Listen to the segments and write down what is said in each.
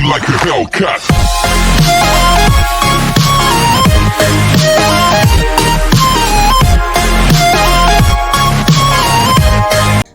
like a Hellcat.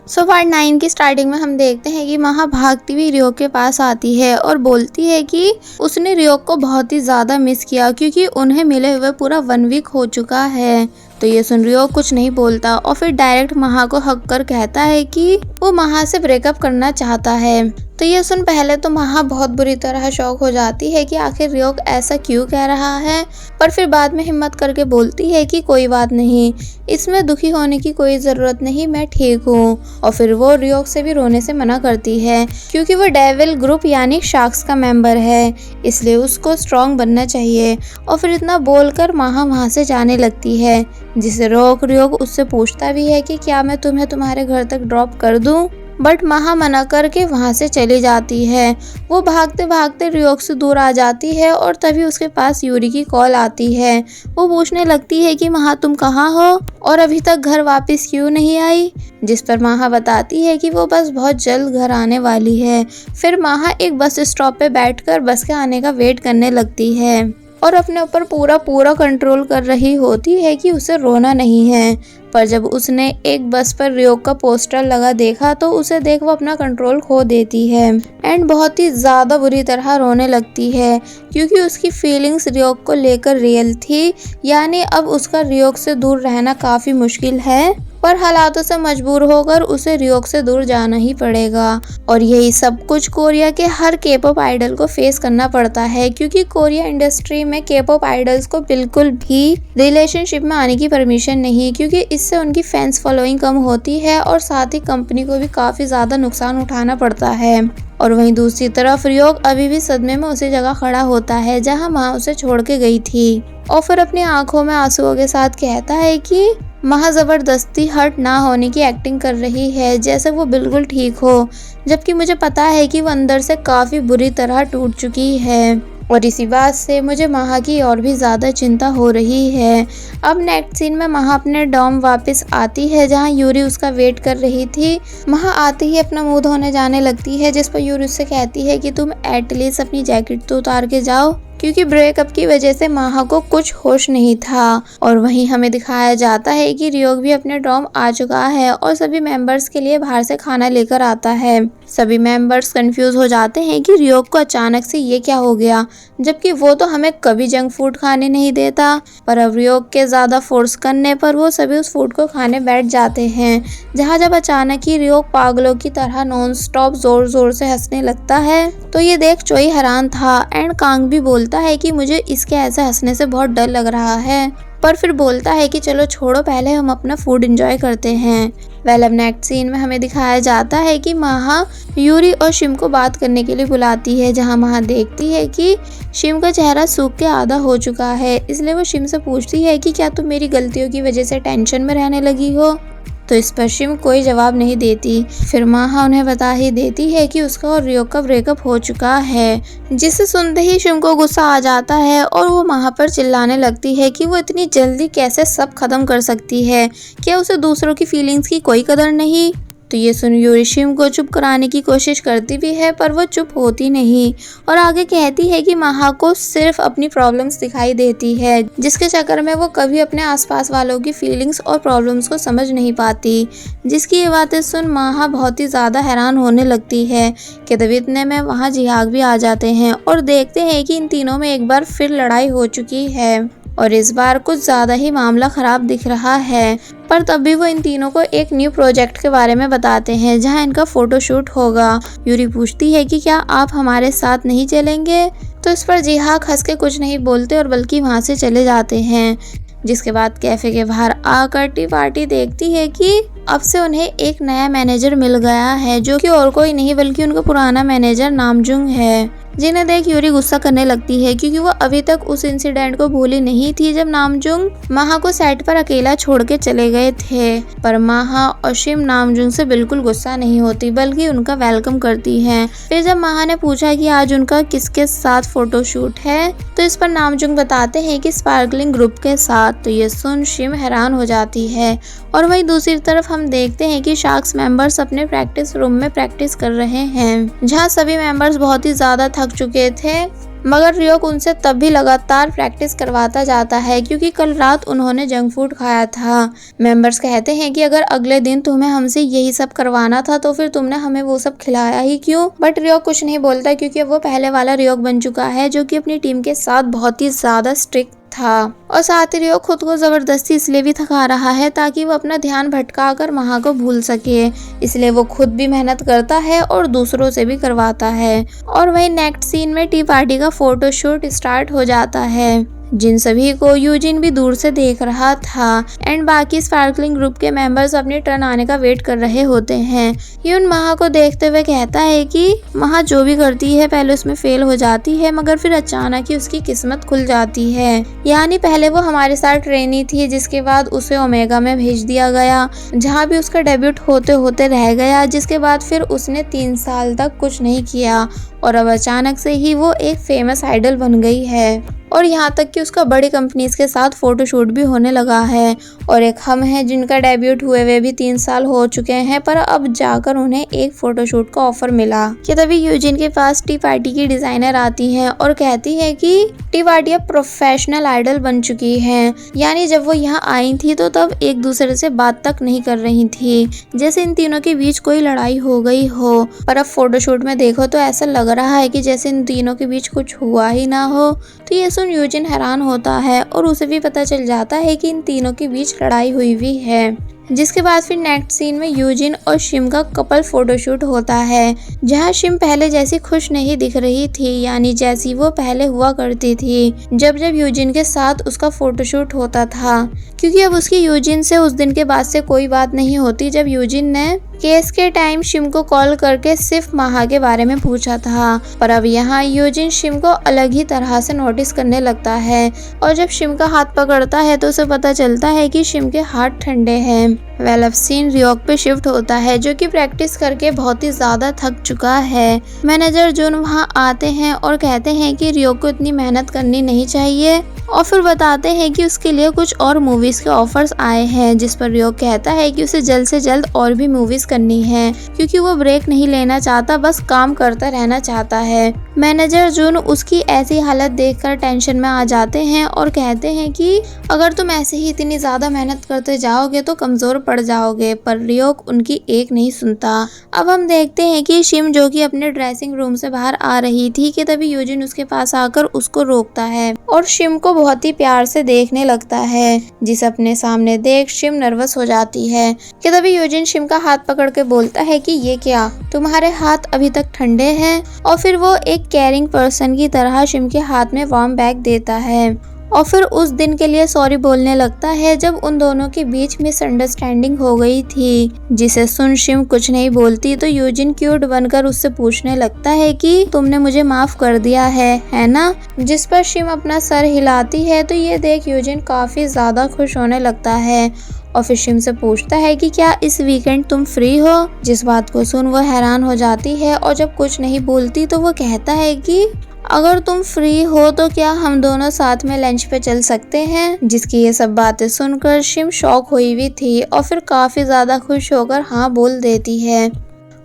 So part 9 की starting में हम देखते हैं कि महा भागती हुई रियो के पास आती है और बोलती है कि उसने रियो को बहुत ही ज़्यादा मिस किया क्योंकि उन्हें मिले हुए पूरा 1 वीक हो चुका है। तो ये सुन रियो कुछ नहीं बोलता और फिर डायरेक्ट महा को हक कर कहता है कि वो महा से ब्रेकअप करना चाहता है। तो ये सुन पहले तो महा बहुत बुरी तरह शॉक हो जाती है कि आखिर रियो ऐसा क्यों कह रहा है, पर फिर बाद में हिम्मत करके बोलती है कि कोई बात नहीं, इसमें दुखी होने की कोई ज़रूरत नहीं, मैं ठीक हूँ। और फिर वो रियो से भी रोने से मना करती है क्योंकि वो डेविल ग्रुप यानी शार्क्स का मेंबर है, इसलिए उसको स्ट्रॉन्ग बनना चाहिए। और फिर इतना बोलकर महा वहाँ से जाने लगती है, जिसे रोक रियो उससे पूछता भी है कि क्या मैं तुम्हें तुम्हारे घर तक ड्रॉप कर दूं, बट महा मना करके वहाँ से चली जाती है। वो भागते भागते रियोक से दूर आ जाती है और तभी उसके पास यूरी की कॉल आती है। वो पूछने लगती है कि महा तुम कहाँ हो और अभी तक घर वापस क्यों नहीं आई, जिस पर महा बताती है कि वो बस बहुत जल्द घर आने वाली है। फिर महा एक बस स्टॉप पे बैठकर बस के आने का वेट करने लगती है और अपने ऊपर पूरा कंट्रोल कर रही होती है कि उसे रोना नहीं है। पर जब उसने एक बस पर रियो का पोस्टर लगा देखा तो उसे देख वो अपना कंट्रोल खो देती है एंड बहुत ही ज़्यादा बुरी तरह रोने लगती है क्योंकि उसकी फीलिंग्स रियो को लेकर रियल थी, यानी अब उसका रियो से दूर रहना काफ़ी मुश्किल है, पर हालातों से मजबूर होकर उसे रियो से दूर जाना ही पड़ेगा। और यही सब कुछ कोरिया के हर के-पॉप आइडल को फेस करना पड़ता है क्योंकि कोरिया इंडस्ट्री में के-पॉप आइडल्स को बिल्कुल भी रिलेशनशिप में आने की परमिशन नहीं, क्योंकि इससे उनकी फैंस फॉलोइंग कम होती है और साथ ही कंपनी को भी काफ़ी ज़्यादा नुकसान उठाना पड़ता है। और वहीं दूसरी तरफ रियो अभी भी सदमे में उसी जगह खड़ा होता है जहां माँ उसे छोड़ के गई थी और फिर अपनी आंखों में आंसुओं के साथ कहता है कि महा ज़बरदस्ती हर्ट ना होने की एक्टिंग कर रही है जैसे वो बिल्कुल ठीक हो, जबकि मुझे पता है कि वो अंदर से काफ़ी बुरी तरह टूट चुकी है। और इसी बात से मुझे महा की और भी ज़्यादा चिंता हो रही है। अब नेक्स्ट सीन में महा अपने डॉम वापस आती है जहां यूरी उसका वेट कर रही थी। महा आते ही अपना मुंह धोने जाने लगती है, जिस पर यूरी उससे कहती है कि तुम एटलीस्ट अपनी जैकेट तो उतार के जाओ, क्योंकि ब्रेकअप की वजह से महा को कुछ होश नहीं था। और वहीं हमें दिखाया जाता है कि रियो भी अपने डॉम आ चुका है और सभी मेंबर्स के लिए बाहर से खाना लेकर आता है। सभी मेंबर्स कंफ्यूज हो जाते हैं कि रियो को अचानक से ये क्या हो गया, जबकि वो तो हमें कभी जंक फूड खाने नहीं देता। पर अब रियो के ज़्यादा फोर्स करने पर वो सभी उस फूड को खाने बैठ जाते हैं, जहाँ जब अचानक ही रियो पागलों की तरह नॉन स्टॉप जोर जोर से हंसने लगता है। तो ये देख चोई हैरान था एंड कांग भी बोलता है कि मुझे इसके ऐसे हंसने से बहुत डर लग रहा है, पर फिर बोलता है कि चलो छोड़ो, पहले हम अपना फूड एंजॉय करते हैं। वेल अब नेक्स्ट सीन में हमें दिखाया जाता है कि महा यूरी और शिम को बात करने के लिए बुलाती है, जहां महा देखती है कि शिम का चेहरा सूख के आधा हो चुका है, इसलिए वो शिम से पूछती है कि क्या तुम मेरी गलतियों की वजह से टेंशन में रहने लगी हो। तो इस पर शिम कोई जवाब नहीं देती। फिर महा उन्हें बता ही देती है कि उसका और रियो का ब्रेकअप हो चुका है, जिसे सुनते ही शिम को गुस्सा आ जाता है और वो महा पर चिल्लाने लगती है कि वो इतनी जल्दी कैसे सब खत्म कर सकती है, क्या उसे दूसरों की फीलिंग्स की कोई कदर नहीं। तो ये सुन यूरी शिम को चुप कराने की कोशिश करती भी है, पर वो चुप होती नहीं और आगे कहती है कि महा को सिर्फ अपनी प्रॉब्लम्स दिखाई देती है, जिसके चक्कर में वो कभी अपने आसपास वालों की फीलिंग्स और प्रॉब्लम्स को समझ नहीं पाती। जिसकी ये बातें सुन महा बहुत ही ज़्यादा हैरान होने लगती है कि तभी इतने में वहाँ जिहाग भी आ जाते हैं और देखते हैं कि इन तीनों में एक बार फिर लड़ाई हो चुकी है और इस बार कुछ ज़्यादा ही मामला ख़राब दिख रहा है। पर तब भी वो इन तीनों को एक न्यू प्रोजेक्ट के बारे में बताते हैं जहां इनका फोटोशूट होगा। यूरी पूछती है कि क्या आप हमारे साथ नहीं चलेंगे, तो इस पर जिहाक हंस के कुछ नहीं बोलते और बल्कि वहां से चले जाते हैं। जिसके बाद कैफे के बाहर आकर टी पार्टी देखती है कि अब से उन्हें एक नया मैनेजर मिल गया है, जो कि और कोई नहीं बल्कि उनका पुराना मैनेजर नामजुंग है, जिन्हें देख यूरी गुस्सा करने लगती है क्योंकि वो अभी तक उस इंसिडेंट को भूली नहीं थी जब नामजुंग महा को सेट पर अकेला छोड़ के चले गए थे। पर महा और शिम नामजुंग से बिल्कुल गुस्सा नहीं होती बल्कि उनका वेलकम करती हैं। फिर जब महा ने पूछा कि आज उनका किसके साथ फोटोशूट है, तो इस पर नामजुंग बताते हैं कि स्पार्कलिंग ग्रुप के साथ। तो ये सुन शिम हैरान हो जाती है और वहीं दूसरी तरफ हम देखते हैं कि शार्क्स मेंबर्स अपने प्रैक्टिस रूम में प्रैक्टिस कर रहे हैं, जहां सभी मेंबर्स बहुत ही ज्यादा थक थक चुके थे, मगर रियोक उनसे तब भी लगातार प्रैक्टिस करवाता जाता है क्योंकि कल रात उन्होंने जंक फूड खाया था। मेंबर्स कहते हैं कि अगर अगले दिन तुम्हें हमसे यही सब करवाना था तो फिर तुमने हमें वो सब खिलाया ही क्यों। बट रियोक कुछ नहीं बोलता क्योंकि अब वो पहले वाला रियोक बन चुका है जो कि अपनी टीम के साथ बहुत ही ज्यादा स्ट्रिक्ट था। और साथ ही रियोक खुद को जबरदस्ती इसलिए भी थका रहा है ताकि वो अपना ध्यान भटका कर महा को भूल सके, इसलिए वो खुद भी मेहनत करता है और दूसरों से भी करवाता है। और वही नेक्स्ट सीन में टी पार्टी का फोटोशूट स्टार्ट हो जाता है, जिन सभी को यूजिन भी दूर से देख रहा था एंड बाकी स्पार्कलिंग ग्रुप के मेंबर्स अपनी टर्न आने का वेट कर रहे होते हैं। यून महा को देखते हुए कहता है कि महा जो भी करती है पहले उसमें फेल हो जाती है मगर फिर अचानक ही उसकी किस्मत खुल जाती है। यानी पहले वो हमारे साथ ट्रेनी थी जिसके बाद उसे ओमेगा में भेज दिया गया जहाँ भी उसका डेब्यूट होते होते रह गया, जिसके बाद फिर उसने 3 साल तक कुछ नहीं किया और अब अचानक से ही वो एक फेमस आइडल बन गई है। और यहाँ तक कि उसका बड़ी कंपनीज के साथ फोटोशूट भी होने लगा है। और एक हम हैं जिनका डेब्यूट हुए हुए भी 3 साल हो चुके हैं पर अब जाकर उन्हें एक फोटोशूट का ऑफर मिला कि तभी यूजिन के पास टी पार्टी की डिजाइनर आती है और कहती है कि टी पार्टी अब प्रोफेशनल आइडल बन चुकी है। यानी जब वो यहाँ आई थी तो तब एक दूसरे से बात तक नहीं कर रही थी, जैसे इन तीनों के बीच कोई लड़ाई हो गई हो। पर अब फोटोशूट में देखो तो ऐसा लग रहा है कि जैसे इन तीनों के बीच कुछ हुआ ही ना हो। तो ये सुन यूजिन हैरान होता है और उसे भी पता चल जाता है कि इन तीनों के बीच लड़ाई हुई हुई है। जिसके बाद फिर नेक्स्ट सीन में यूजिन और शिम का कपल फोटोशूट होता है जहां शिम पहले जैसी खुश नहीं दिख रही थी, यानी जैसी वो पहले हुआ करती थी जब यूजिन के साथ उसका फोटोशूट होता था। क्योंकि अब उसकी यूजिन से उस दिन के बाद से कोई बात नहीं होती जब यूजिन ने केस के टाइम शिम को कॉल करके सिर्फ महा के बारे में पूछा था। पर अब यहाँ यूजिन शिम को अलग ही तरह से नोटिस करने लगता है और जब शिम का हाथ पकड़ता है तो उसे पता चलता है कि शिम के हाथ ठंडे हैं। वेल अब सीन रियोक पे शिफ्ट होता है जो कि प्रैक्टिस करके बहुत ही ज्यादा थक चुका है। मैनेजर जून वहाँ आते हैं और कहते हैं कि रियोक को इतनी मेहनत करनी नहीं चाहिए और फिर बताते हैं कि उसके लिए कुछ और मूवीज के ऑफर्स आए हैं, जिस पर रियोक कहता है कि उसे जल्द से जल्द और भी मूवीज करनी है क्योंकि वो ब्रेक नहीं लेना चाहता, बस काम करता रहना चाहता है। मैनेजर जून उसकी ऐसी हालत देखकर टेंशन में आ जाते हैं और कहते हैं कि अगर तुम ऐसे ही इतनी ज्यादा मेहनत करते जाओगे तो कमजोर पड़ जाओगे। पर रियोक उनकी एक नहीं सुनता। अब हम देखते हैं कि शिम जो कि अपने ड्रेसिंग रूम से बाहर आ रही थी कि तभी यूजिन उसके पास आकर उसको रोकता है और शिम को बहुत ही प्यार से देखने लगता है, जिसे अपने सामने देख शिम नर्वस हो जाती है कि तभी यूजिन शिम का हाथ पकड़ के बोलता है कि ये क्या, तुम्हारे हाथ अभी तक ठंडे हैं। और फिर वो एक केयरिंग पर्सन की तरह शिम के हाथ में वार्म बैग देता है और फिर उस दिन के लिए सॉरी बोलने लगता है जब उन दोनों के बीच मिसअंडरस्टैंडिंग हो गई थी, जिसे सुन शिम कुछ नहीं बोलती तो यूजिन क्यूट बनकर उससे पूछने लगता है कि तुमने मुझे माफ कर दिया है ना। जिस पर शिम अपना सर हिलाती है तो ये देख यूजिन काफी ज्यादा खुश होने लगता है और फिर शिम से पूछता है कि क्या इस वीकेंड तुम फ्री हो। जिस बात को सुन वो हैरान हो जाती है और जब कुछ नहीं बोलती तो वो कहता है कि अगर तुम फ्री हो तो क्या हम दोनों साथ में लंच पे चल सकते हैं। जिसकी ये सब बातें सुनकर शिम शॉक हुई हुई थी और फिर काफी ज्यादा खुश होकर हाँ बोल देती है।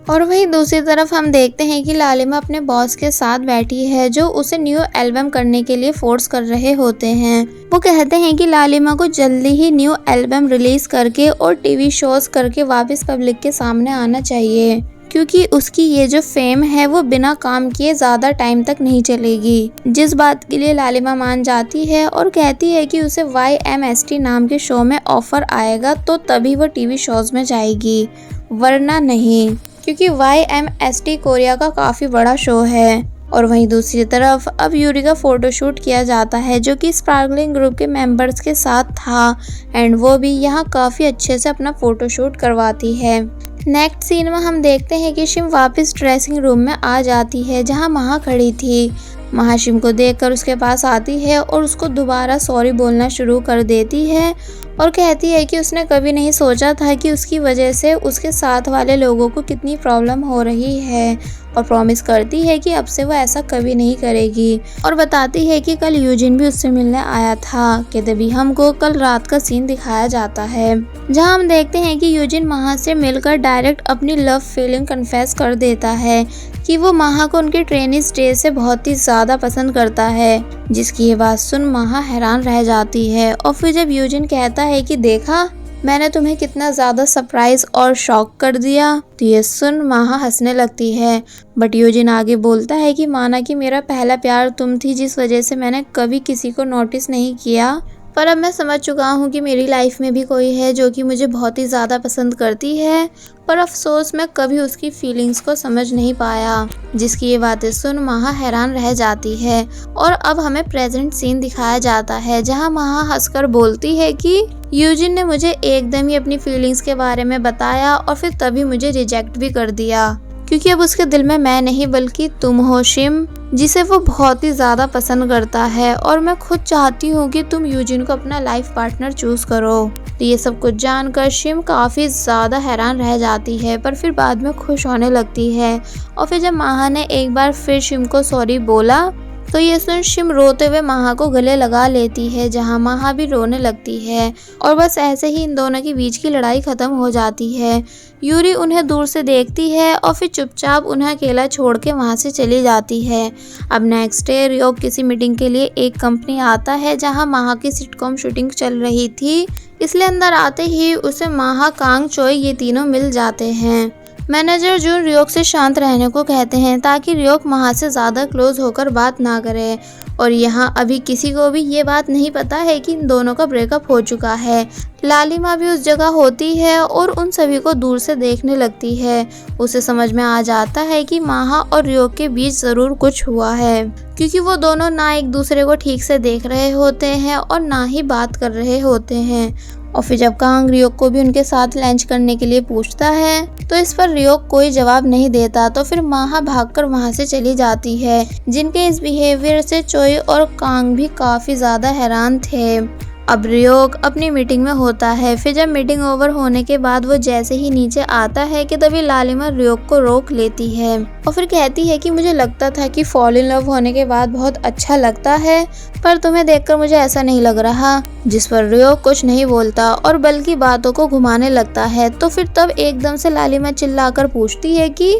और वहीं दूसरी तरफ हम देखते हैं कि लालिमा अपने बॉस के साथ बैठी है जो उसे न्यू एल्बम करने के लिए फोर्स कर रहे होते हैं। वो कहते हैं कि लालिमा को जल्दी ही न्यू एल्बम रिलीज करके और टीवी शोज करके वापस पब्लिक के सामने आना चाहिए, क्योंकि उसकी ये जो फेम है वो बिना काम किए ज्यादा टाइम तक नहीं चलेगी। जिस बात के लिए लालिमा मान जाती है और कहती है कि उसे YMST नाम के शो में ऑफर आएगा तो तभी वो टीवी शोज में जाएगी, वरना नहीं, क्योंकि YMST कोरिया का काफी बड़ा शो है। और वहीं दूसरी तरफ अब यूरी का फोटोशूट किया जाता है जो कि स्पार्कलिंग ग्रुप के मेंबर्स के साथ था एंड वो भी यहाँ काफी अच्छे से अपना फोटोशूट करवाती है। नेक्स्ट सीन में हम देखते हैं कि शिम वापस ड्रेसिंग रूम में आ जाती है जहाँ महा खड़ी थी। महा शिम को देखकर उसके पास आती है और उसको दोबारा सॉरी बोलना शुरू कर देती है और कहती है कि उसने कभी नहीं सोचा था कि उसकी वजह से उसके साथ वाले लोगों को कितनी प्रॉब्लम हो रही है और प्रॉमिस करती है कि अब से वो ऐसा कभी नहीं करेगी और बताती है कि कल यूजिन भी उससे मिलने आया था। कि तभी हमको कल रात का सीन दिखाया जाता है जहां हम देखते हैं कि यूजिन महा से मिलकर डायरेक्ट अपनी लव फीलिंग कन्फेस कर देता है कि वो महा को उनके ट्रेनिंग स्टेज से बहुत ही ज्यादा पसंद करता है, जिसकी ये बात सुन महा हैरान रह जाती है। और फिर जब यूजिन कहता है कि देखा मैंने तुम्हें कितना ज्यादा सरप्राइज और शॉक कर दिया, तो ये सुन महा हंसने लगती है। बट यूजिन आगे बोलता है कि माना कि मेरा पहला प्यार तुम थी, जिस वजह से मैंने कभी किसी को नोटिस नहीं किया, पर अब मैं समझ चुका हूँ कि मेरी लाइफ में भी कोई है जो कि मुझे बहुत ही ज़्यादा पसंद करती है, पर अफसोस मैं कभी उसकी फीलिंग्स को समझ नहीं पाया। जिसकी ये बातें सुन महा हैरान रह जाती है। और अब हमें प्रेजेंट सीन दिखाया जाता है जहाँ महा हंसकर बोलती है कि यूजिन ने मुझे एकदम ही अपनी फीलिंग्स के बारे में बताया और फिर तभी मुझे रिजेक्ट भी कर दिया, क्योंकि अब उसके दिल में मैं नहीं बल्कि तुम हो शिम, जिसे वो बहुत ही ज़्यादा पसंद करता है। और मैं खुद चाहती हूँ कि तुम यूजिन को अपना लाइफ पार्टनर चूज करो। तो ये सब कुछ जानकर शिम काफ़ी ज़्यादा हैरान रह जाती है, पर फिर बाद में खुश होने लगती है। और फिर जब महा ने एक बार फिर शिम को सॉरी बोला तो ये सुन शिम रोते हुए महा को गले लगा लेती है, जहाँ महा भी रोने लगती है। और बस ऐसे ही इन दोनों के बीच की लड़ाई खत्म हो जाती है। यूरी उन्हें दूर से देखती है और फिर चुपचाप उन्हें अकेला छोड़ के वहाँ से चली जाती है। अब नेक्स्ट डे रियोक किसी मीटिंग के लिए एक कंपनी आता है जहाँ महा की सिटकॉम शूटिंग चल रही थी, इसलिए अंदर आते ही उसे महा, कांग, चोई ये तीनों मिल जाते हैं। मैनेजर जून रियोक से शांत रहने को कहते हैं ताकि रियोक महा से ज़्यादा क्लोज होकर बात ना करे। और यहाँ अभी किसी को भी ये बात नहीं पता है कि इन दोनों का ब्रेकअप हो चुका है। लालिमा भी उस जगह होती है और उन सभी को दूर से देखने लगती है। उसे समझ में आ जाता है कि महा और रियोक के बीच ज़रूर कुछ हुआ है, क्योंकि वो दोनों ना एक दूसरे को ठीक से देख रहे होते हैं और ना ही बात कर रहे होते हैं। और फिर जब कांग रियोक को भी उनके साथ लंच करने के लिए पूछता है तो इस पर रियोक कोई जवाब नहीं देता। तो फिर महा भागकर वहां से चली जाती है, जिनके इस बिहेवियर से चोई और कांग भी काफी ज्यादा हैरान थे। अब रियोक अपनी मीटिंग में होता है। फिर जब मीटिंग ओवर होने के बाद वो जैसे ही नीचे आता है कि तभी लालिमा रियोक को रोक लेती है और फिर कहती है कि मुझे लगता था कि फॉल इन लव होने के बाद बहुत अच्छा लगता है, पर तुम्हें देखकर मुझे ऐसा नहीं लग रहा। जिस पर रियोक कुछ नहीं बोलता और बल्कि बातों को घुमाने लगता है। तो फिर तब एकदम से लालिमा चिल्लाकर पूछती है कि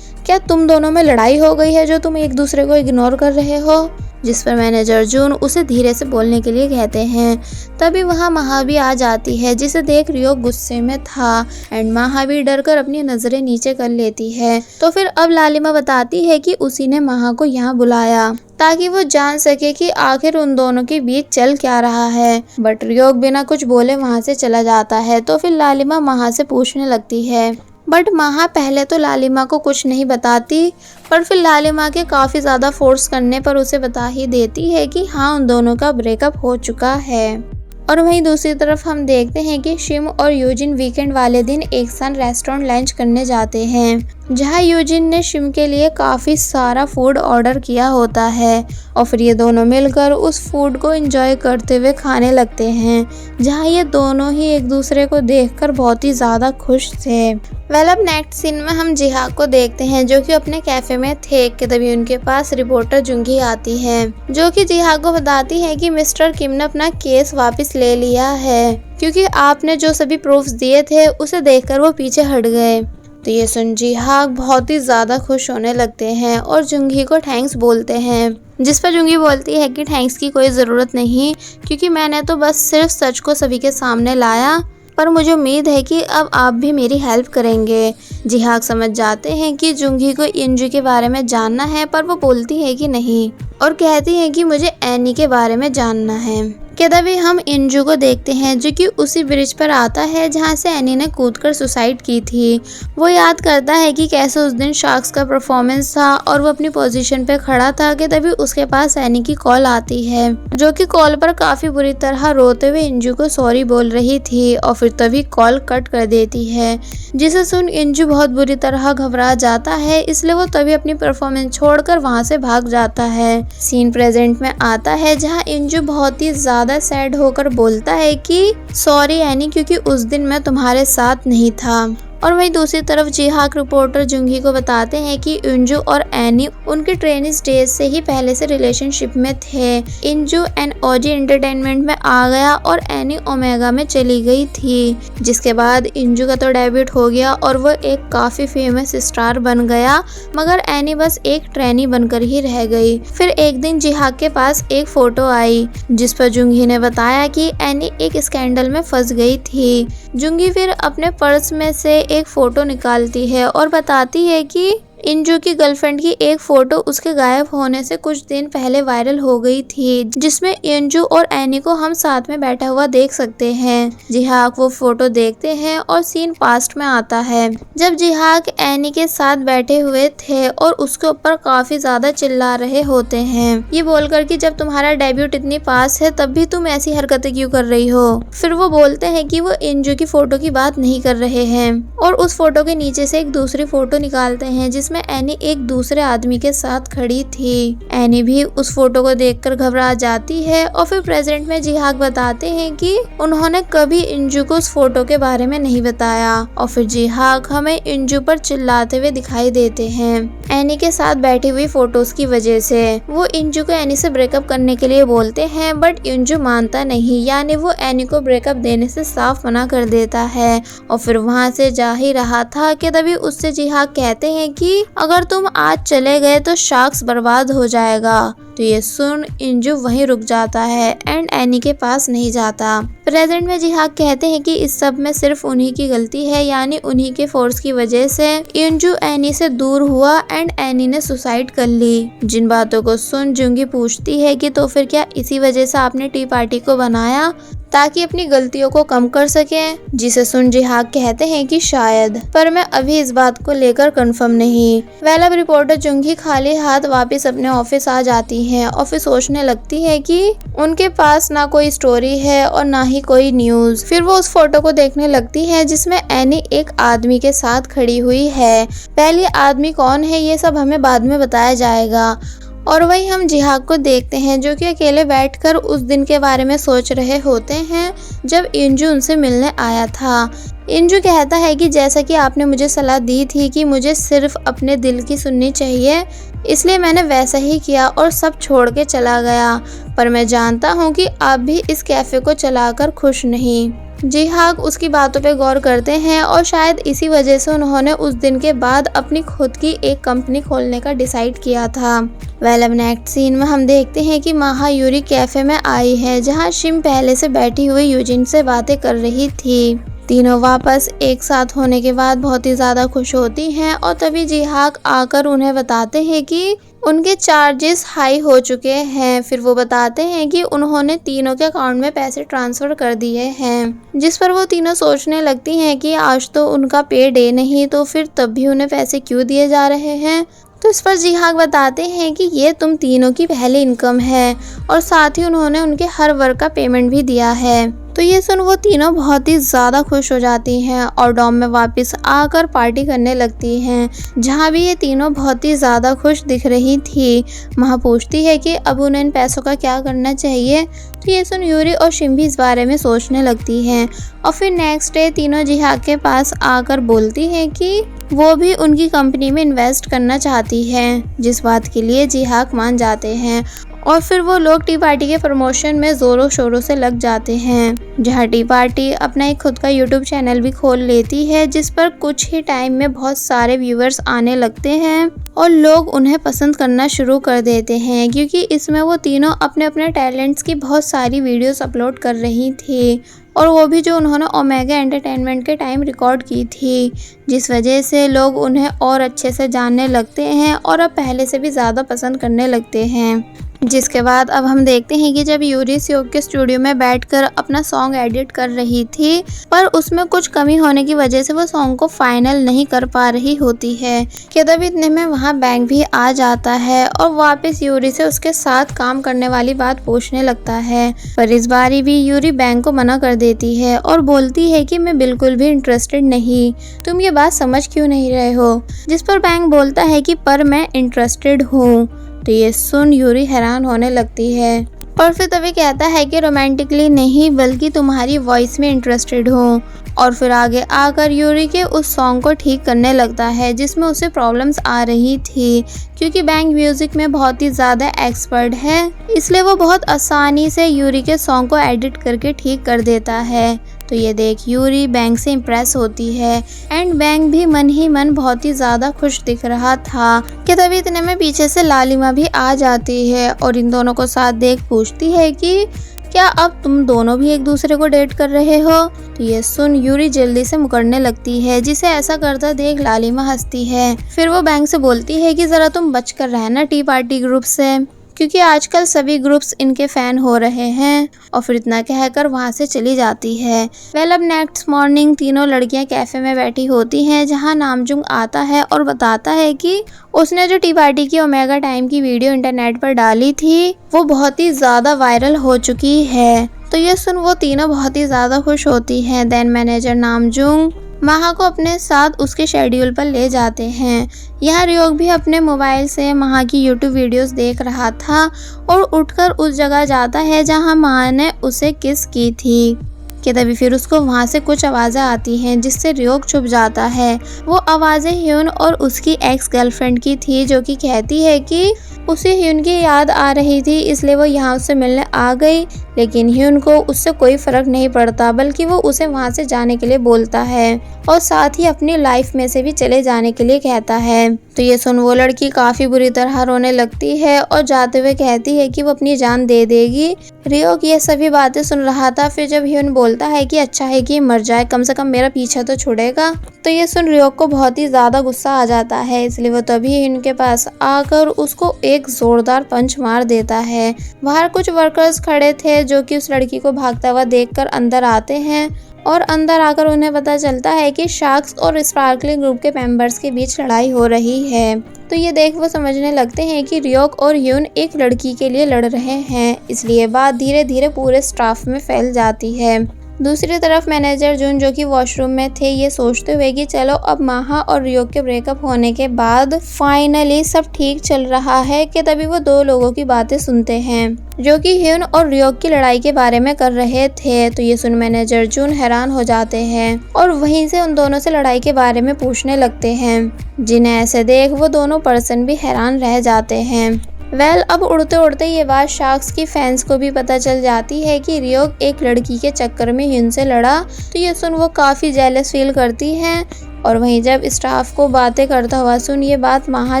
क्या तुम दोनों में लड़ाई हो गई है जो तुम एक दूसरे को इग्नोर कर रहे हो। जिस पर मैनेजर जून उसे धीरे से बोलने के लिए कहते हैं। तभी वहाँ महा भी आ जाती है, जिसे देख रियोक गुस्से में था एंड महा भी डर कर अपनी नजरें नीचे कर लेती है। तो फिर अब लालिमा बताती है कि उसी ने महा को यहाँ बुलाया ताकि वो जान सके कि आखिर उन दोनों के बीच चल क्या रहा है। बट रियोक बिना कुछ बोले वहाँ से चला जाता है। तो फिर लालिमा महा से पूछने लगती है, बट महा पहले तो लालिमा को कुछ नहीं बताती, पर फिर लालिमा के काफ़ी ज़्यादा फोर्स करने पर उसे बता ही देती है कि हाँ उन दोनों का ब्रेकअप हो चुका है। और वहीं दूसरी तरफ हम देखते हैं कि शिम और यूजिन वीकेंड वाले दिन एक साथ रेस्टोरेंट लंच करने जाते हैं, जहां यूजिन ने शिम के लिए काफ़ी सारा फूड ऑर्डर किया होता है। और फिर ये दोनों मिलकर उस फूड को एंजॉय करते हुए खाने लगते हैं, जहां ये दोनों ही एक दूसरे को देखकर बहुत ही ज़्यादा खुश थे। अब नेक्स्ट सीन में हम जिहाक को देखते हैं जो कि अपने कैफे में थे कि तभी उनके पास रिपोर्टर जुंगी आती है, जो कि जिहाक को बताती है कि मिस्टर किम ने अपना केस वापस ले लिया है, क्योंकि आपने जो सभी प्रूफ्स दिए थे उसे देखकर वो पीछे हट गए। तो ये सुन जिहाक बहुत ही ज़्यादा खुश होने लगते हैं और जुंगी को थैंक्स बोलते हैं, जिस पर जुंगी बोलती है कि थैंक्स की कोई ज़रूरत नहीं, क्योंकि मैंने तो बस सिर्फ सच को सभी के सामने लाया, पर मुझे उम्मीद है कि अब आप भी मेरी हेल्प करेंगे। जिहाक समझ जाते हैं कि जुंगी को इंजू के बारे में जानना है, पर वो बोलती है कि नहीं और कहती है कि मुझे एनी के बारे में जानना है। कि तभी हम इंजू को देखते हैं जो कि उसी ब्रिज पर आता है जहां से एनी ने कूदकर सुसाइड की थी। वो याद करता है कि कैसे उस दिन शार्क्स का परफॉर्मेंस था और वो अपनी पोजीशन पे खड़ा था कि तभी उसके पास एनी की कॉल आती है, जो कि कॉल पर काफी बुरी तरह रोते हुए इंजू को सॉरी बोल रही थी और फिर तभी कॉल कट कर देती है, जिसे सुन इंजू बहुत बुरी तरह घबरा जाता है। इसलिए वो तभी अपनी परफॉर्मेंस छोड़कर वहां से भाग जाता है। सीन प्रेजेंट में आता है जहाँ इंजू बहुत ही ज्यादा सैड होकर बोलता है कि सॉरी एनी, क्योंकि उस दिन मैं तुम्हारे साथ नहीं था। और वहीं दूसरी तरफ जिहाक रिपोर्टर जुंगी को बताते हैं कि इंजू और एनी उनके ट्रेनिंग स्टेज से ही पहले से रिलेशनशिप में थे। इंजू एनओजी एंटरटेनमेंट में आ गया और एनी ओमेगा में चली गई थी, जिसके बाद इंजू का तो डेब्यूट हो गया और वो एक काफी फेमस स्टार बन गया, मगर एनी बस एक ट्रेनी बनकर ही रह गई। फिर एक दिन जिहाक के पास एक फोटो आई जिस पर जुंगी ने बताया कि एनी एक स्कैंडल में फंस गई थी। जुंगी फिर अपने पर्स में से एक फोटो निकालती है और बताती है कि इंजू की गर्लफ्रेंड की एक फोटो उसके गायब होने से कुछ दिन पहले वायरल हो गई थी, जिसमें इंजू और एनी को हम साथ में बैठा हुआ देख सकते हैं। जिहाक वो फोटो देखते हैं और सीन पास्ट में आता है जब जिहाक एनी के साथ बैठे हुए थे और उसके ऊपर काफी ज्यादा चिल्ला रहे होते हैं, ये बोलकर कि जब तुम्हारा डेब्यूट इतनी पास है तब भी तुम ऐसी हरकतें क्यों कर रही हो। फिर वो बोलते हैं कि वो इंजू की फोटो की बात नहीं कर रहे हैं और उस फोटो के नीचे से एक दूसरी फोटो निकालते हैं जिसमें एनी एक दूसरे आदमी के साथ खड़ी थी। एनी भी उस फोटो को देखकर घबरा जाती है और फिर प्रेजेंट में जिहाक बताते हैं कि उन्होंने कभी इंजू को उस फोटो के बारे में नहीं बताया और फिर जिहाक हमें इंजू पर चिल्लाते हुए दिखाई देते हैं एनी के साथ बैठी हुई फोटोज की वजह से। वो इंजू को एनी से ब्रेकअप करने के लिए बोलते हैं बट इंजू मानता नहीं, यानी वो एनी को ब्रेकअप देने से साफ मना कर देता है और फिर वहाँ से जा ही रहा था कि तभी उससे जिहाक कहते हैं कि अगर तुम आज चले गए तो शार्क्स बर्बाद हो जाएगा। तो ये सुन इंजू वहीं रुक जाता है एंड एनी के पास नहीं जाता। प्रेजेंट में जिहाक कहते हैं कि इस सब में सिर्फ उन्हीं की गलती है, यानी उन्हीं के फोर्स की वजह से इंजू एनी से दूर हुआ एंड एनी ने सुसाइड कर ली। जिन बातों को सुन जुंगी पूछती है कि तो फिर क्या इसी वजह से आपने टी पार्टी को बनाया ताकि अपनी गलतियों को कम कर सके, जिसे सुन जिहाक कहते हैं कि शायद, पर मैं अभी इस बात को लेकर कंफर्म नहीं। वेल अब रिपोर्टर जुंगी खाली हाथ वापस अपने ऑफिस आ जाती है और फिर सोचने लगती है कि उनके पास ना कोई स्टोरी है और ना ही कोई न्यूज। फिर वो उस फोटो को देखने लगती है जिसमें एनी एक आदमी के साथ खड़ी हुई है। पहले आदमी कौन है ये सब हमें बाद में बताया जाएगा। और वही हम जिहाक को देखते हैं जो कि अकेले बैठकर उस दिन के बारे में सोच रहे होते हैं जब इंजू उनसे मिलने आया था। इंजू कहता है कि जैसा कि आपने मुझे सलाह दी थी कि मुझे सिर्फ अपने दिल की सुननी चाहिए, इसलिए मैंने वैसा ही किया और सब छोड़ के चला गया, पर मैं जानता हूँ कि आप भी इस कैफे को चलाकर खुश नहीं। जिहाक उसकी बातों पे गौर करते हैं और शायद इसी वजह से उन्होंने उस दिन के बाद अपनी खुद की एक कंपनी खोलने का डिसाइड किया था। वेल अब नेक्स्ट सीन में हम देखते हैं कि माहा यूरी कैफे में आई है जहां शिम पहले से बैठी हुई यूजिन से बातें कर रही थी। तीनों वापस एक साथ होने के बाद बहुत ही ज्यादा खुश होती हैं और तभी जिहाक आकर उन्हें बताते हैं कि उनके चार्जेस हाई हो चुके हैं। फिर वो बताते हैं कि उन्होंने तीनों के अकाउंट में पैसे ट्रांसफर कर दिए हैं, जिस पर वो तीनों सोचने लगती हैं कि आज तो उनका पे डे नहीं, तो फिर तब भी उन्हें पैसे क्यों दिए जा रहे हैं। तो इस पर जिहाक बताते हैं कि ये तुम तीनों की पहली इनकम है और साथ ही उन्होंने उनके हर वर्क का पेमेंट भी दिया है। तो ये सुन वो तीनों बहुत ही ज़्यादा खुश हो जाती हैं और डॉम में वापस आकर पार्टी करने लगती हैं, जहाँ भी ये तीनों बहुत ही ज़्यादा खुश दिख रही थी। महा पूछती है कि अब उन्हें इन पैसों का क्या करना चाहिए। तो ये सुन यूरी और शिम भी इस बारे में सोचने लगती हैं और फिर नेक्स्ट डे तीनों जिहाक के पास आकर बोलती हैं कि वो भी उनकी कंपनी में इन्वेस्ट करना चाहती हैं, जिस बात के लिए जिहाक मान जाते हैं और फिर वो लोग टी पार्टी के प्रमोशन में ज़ोरों शोरों से लग जाते हैं, जहाँ टी पार्टी अपना एक खुद का यूट्यूब चैनल भी खोल लेती है, जिस पर कुछ ही टाइम में बहुत सारे व्यूअर्स आने लगते हैं और लोग उन्हें पसंद करना शुरू कर देते हैं, क्योंकि इसमें वो तीनों अपने अपने टैलेंट्स की बहुत सारी वीडियोस अपलोड कर रही थी और वो भी जो उन्होंने ओमेगा एंटरटेनमेंट के टाइम रिकॉर्ड की थी, जिस वजह से लोग उन्हें और अच्छे से जानने लगते हैं और अब पहले से भी ज़्यादा पसंद करने लगते हैं। जिसके बाद अब हम देखते हैं कि जब यूरी सियोक के स्टूडियो में बैठकर अपना सॉन्ग एडिट कर रही थी, पर उसमें कुछ कमी होने की वजह से वो सॉन्ग को फाइनल नहीं कर पा रही होती है कि तब इतने में वहाँ बैंक भी आ जाता है और वापस यूरी से उसके साथ काम करने वाली बात पूछने लगता है। पर इस बारी भी यूरी बैंक को मना कर देती है और बोलती है कि मैं बिल्कुल भी इंटरेस्टेड नहीं, तुम ये बात समझ क्यों नहीं रहे हो। जिस पर बैंक बोलता है कि पर मैं इंटरेस्टेड हूँ। तो ये सुन यूरी हैरान होने लगती है और फिर तभी कहता है कि रोमांटिकली नहीं बल्कि तुम्हारी वॉइस में इंटरेस्टेड हूँ। और फिर आगे आकर यूरी के उस सॉन्ग को ठीक करने लगता है जिसमें उसे प्रॉब्लम्स आ रही थी, क्योंकि बैंग म्यूजिक में बहुत ही ज़्यादा एक्सपर्ट है, इसलिए वो बहुत आसानी से यूरी के सॉन्ग को एडिट करके ठीक कर देता है। तो ये देख यूरी बैंग से इम्प्रेस होती है एंड बैंग भी मन ही मन बहुत ही ज़्यादा खुश दिख रहा था कि तभी इतने में पीछे से लालिमा भी आ जाती है और इन दोनों को साथ देख पूछती है कि क्या अब तुम दोनों भी एक दूसरे को डेट कर रहे हो। तो ये सुन यूरी जल्दी से मुकरने लगती है, जिसे ऐसा करता देख लालिमा हंसती है। फिर वो बैंग से बोलती है कि ज़रा तुम बचकर रहना टी पार्टी ग्रुप से, क्योंकि आजकल सभी ग्रुप्स इनके फैन हो रहे हैं। और फिर इतना कहकर वहाँ से चली जाती है। वेल अब नेक्स्ट मॉर्निंग तीनों लड़कियाँ कैफ़े में बैठी होती हैं, जहाँ नामजुंग आता है और बताता है कि उसने जो टी पार्टी की ओमेगा टाइम की वीडियो इंटरनेट पर डाली थी वो बहुत ही ज़्यादा वायरल हो चुकी है। तो ये सुन वो तीनों बहुत ही ज़्यादा खुश होती हैं। देन मैनेजर नामजुंग महा को अपने साथ उसके शेड्यूल पर ले जाते हैं। यहाँ रियोक भी अपने मोबाइल से महा की यूट्यूब वीडियोस देख रहा था और उठकर उस जगह जाता है जहाँ महा ने उसे किस की थी कि तभी फिर उसको वहाँ से कुछ आवाज़ें आती हैं जिससे रियोक छुप जाता है। वो आवाज़ें ह्यून और उसकी एक्स गर्लफ्रेंड की थी, जो कि कहती है कि उसे ह्यून की याद आ रही थी इसलिए वो यहाँ उससे मिलने आ गई, लेकिन ह्यून को उससे कोई फ़र्क नहीं पड़ता बल्कि वो उसे वहाँ से जाने के लिए बोलता है और साथ ही अपनी लाइफ में से भी चले जाने के लिए कहता है। तो ये सुन वो लड़की काफ़ी बुरी तरह रोने लगती है और जाते हुए कहती है कि वो अपनी जान दे देगी। रियोक ये सभी बातें सुन रहा था। फिर जब ह्यून बोलता है कि अच्छा है कि मर जाए, कम से कम मेरा पीछा तो छुड़ेगा, तो ये सुन रियोक को बहुत ही ज़्यादा गुस्सा आ जाता है, इसलिए वो तभी ह्यून के पास आकर उसको एक जोरदार पंच मार देता है। बाहर कुछ वर्कर्स खड़े थे जो कि उस लड़की को भागता हुआ देखकर अंदर आते हैं और अंदर आकर उन्हें पता चलता है कि शार्क्स और स्पार्कलिंग ग्रुप के मेंबर्स के बीच लड़ाई हो रही है। तो ये देख वो समझने लगते हैं कि रियोक और ह्यून एक लड़की के लिए लड़ रहे हैं, इसलिए बात धीरे धीरे पूरे स्टाफ में फैल जाती है। दूसरी तरफ मैनेजर जून जो कि वॉशरूम में थे ये सोचते हुए कि चलो अब माहा और रियोक के ब्रेकअप होने के बाद फाइनली सब ठीक चल रहा है कि तभी वो दो लोगों की बातें सुनते हैं जो कि ह्यून और रियोक की लड़ाई के बारे में कर रहे थे। तो ये सुन मैनेजर जून हैरान हो जाते हैं और वहीं से उन दोनों से लड़ाई के बारे में पूछने लगते हैं, जिन्हें ऐसे देख वो दोनों पर्सन भी हैरान रह जाते हैं। वेल अब उड़ते उड़ते ये बात शार्क्स की फैंस को भी पता चल जाती है कि रियोक एक लड़की के चक्कर में ह्यून से लड़ा। तो ये सुन वो काफ़ी जेलस फील करती हैं और वहीं जब स्टाफ को बातें करता हुआ सुन ये बात महा,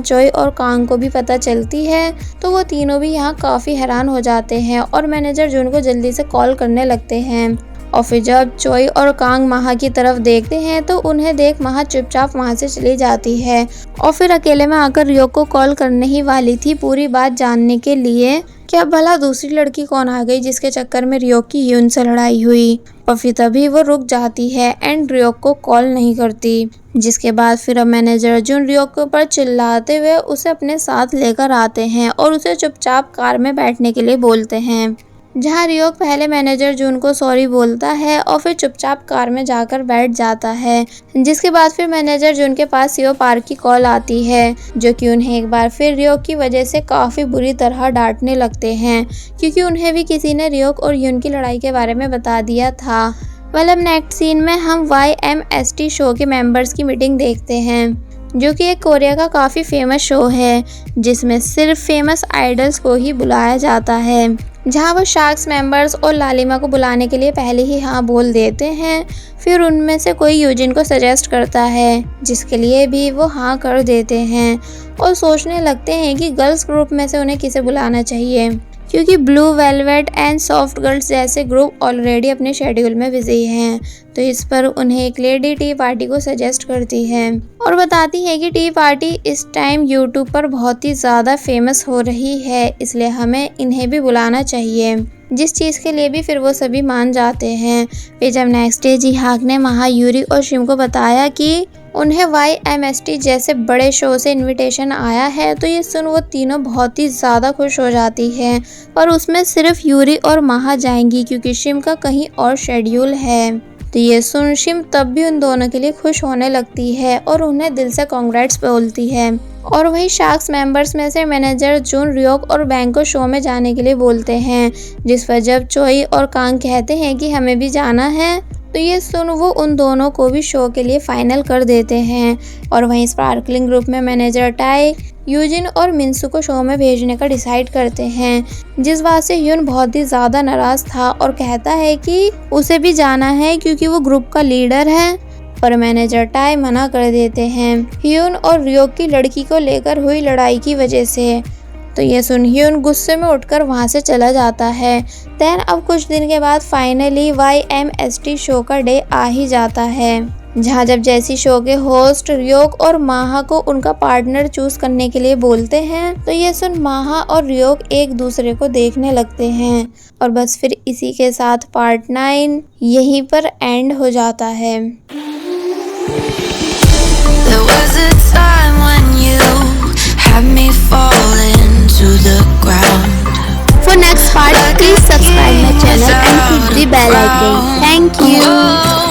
चोई और कांग को भी पता चलती है तो वो तीनों भी यहाँ काफ़ी हैरान हो जाते हैं और मैनेजर जून को जल्दी से कॉल करने लगते हैं। और फिर जब चोई और कांग महा की तरफ देखते हैं तो उन्हें देख महा चुपचाप वहां से चली जाती है और फिर अकेले में आकर रियोक को कॉल करने ही वाली थी पूरी बात जानने के लिए कि अब भला दूसरी लड़की कौन आ गई जिसके चक्कर में रियोक की ह्यून से लड़ाई हुई। और फिर तभी वो रुक जाती है एंड रियोक को कॉल नहीं करती, जिसके बाद फिर अब मैनेजर जून रियोक के ऊपर चिल्लाते हुए उसे अपने साथ लेकर आते हैं और उसे चुपचाप कार में बैठने के लिए बोलते हैं, जहाँ रियोक पहले मैनेजर जून को सॉरी बोलता है और फिर चुपचाप कार में जाकर बैठ जाता है। जिसके बाद फिर मैनेजर जून के पास सीओ पार्क की कॉल आती है जो कि उन्हें एक बार फिर रियोक की वजह से काफ़ी बुरी तरह डांटने लगते हैं, क्योंकि उन्हें भी किसी ने रियोक और ह्यून की लड़ाई के बारे में बता दिया था। मतलब नेक्स्ट सीन में हम YMST शो के मेंबर्स की मीटिंग देखते हैं, जो कि एक कोरिया का काफ़ी फेमस शो है जिसमें सिर्फ फेमस आइडल्स को ही बुलाया जाता है, जहां वो शार्क्स मेंबर्स और लालिमा को बुलाने के लिए पहले ही हाँ बोल देते हैं। फिर उनमें से कोई यूजिन को सजेस्ट करता है जिसके लिए भी वो हाँ कर देते हैं और सोचने लगते हैं कि गर्ल्स ग्रुप में से उन्हें किसे बुलाना चाहिए, क्योंकि blue velvet and soft girls जैसे ग्रुप ऑलरेडी अपने शेड्यूल में बिजी हैं। तो इस पर उन्हें एक लेडी टी पार्टी को सजेस्ट करती है और बताती है कि टी पार्टी इस टाइम यूट्यूब पर बहुत ही ज़्यादा फेमस हो रही है, इसलिए हमें इन्हें भी बुलाना चाहिए, जिस चीज़ के लिए भी फिर वो सभी मान जाते हैं। फिर जब नेक्स्ट डे जी हाक ने महा, यूरी और शिम को बताया कि उन्हें YMST जैसे बड़े शो से इनविटेशन आया है तो ये सुन वो तीनों बहुत ही ज़्यादा खुश हो जाती हैं, पर उसमें सिर्फ यूरी और महा जाएंगी क्योंकि शिम का कहीं और शेड्यूल है। तो ये सुन शिम तब भी उन दोनों के लिए खुश होने लगती है और उन्हें दिल से कॉन्ग्रेट्स बोलती है। और वहीं शार्क्स मेंबर्स में से मैनेजर जून रियोक और बैंग को शो में जाने के लिए बोलते हैं, जिस पर जब चोई और कांग कहते हैं कि हमें भी जाना है तो ये सुन वो उन दोनों को भी शो के लिए फाइनल कर देते हैं। और वहीं स्पार्कलिंग ग्रुप में मैनेजर टाई, यूजिन और मिन्सू को शो में भेजने का डिसाइड करते हैं, जिस बात से ह्यून बहुत ही ज़्यादा नाराज़ था और कहता है कि उसे भी जाना है क्योंकि वो ग्रुप का लीडर है, पर मैनेजर टाई मना कर देते हैं ह्यून और रियोक की लड़की को लेकर हुई लड़ाई की वजह से। तो ये सुन ह्यून गुस्से में उठकर वहाँ से चला जाता है। देन अब कुछ दिन के बाद फाइनली YMST शो का डे आ ही जाता है, जहाँ जब जैसी शो के होस्ट रियोक और माहा को उनका पार्टनर चूज करने के लिए बोलते हैं तो ये सुन माहा और रियोक एक दूसरे को देखने लगते हैं और बस फिर इसी के साथ पार्ट 9 यहीं पर एंड हो जाता है। There was a time when you had me falling to the ground. For next part, please subscribe my channel and hit the bell icon. Thank you.